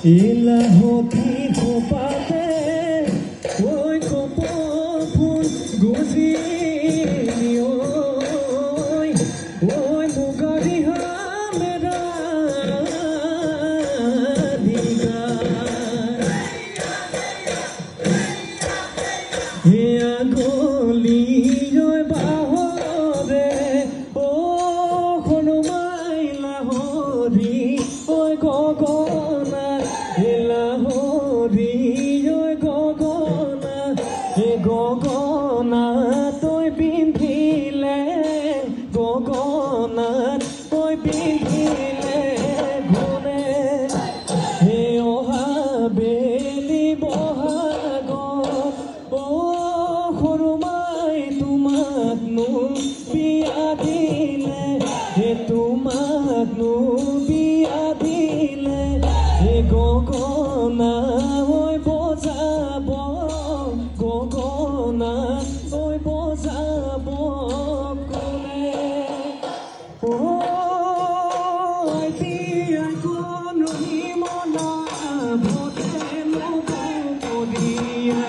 ইলাহতি খোপাতে ওই কপফুল গুজি ওই মুগারি হামেরা হিয়া গলি ওই বাহরে ও হনুমাই লাহরি ওই গগনা লাহরি ওই গগনা গগনা তই পিন্ধিলে গগনা তই পিন্ধিলে গুণে হে অহা বেলি বহাগ ও হনুমাই তোমাকনো বিয়া দিলে হে তোমাকনো বিয়া দিলে হে গগনা ঐ বজাব গগনা ঐ বজাব কোনে ও আইতিয়া কোন হিমনা ভোটে লোক করিয়া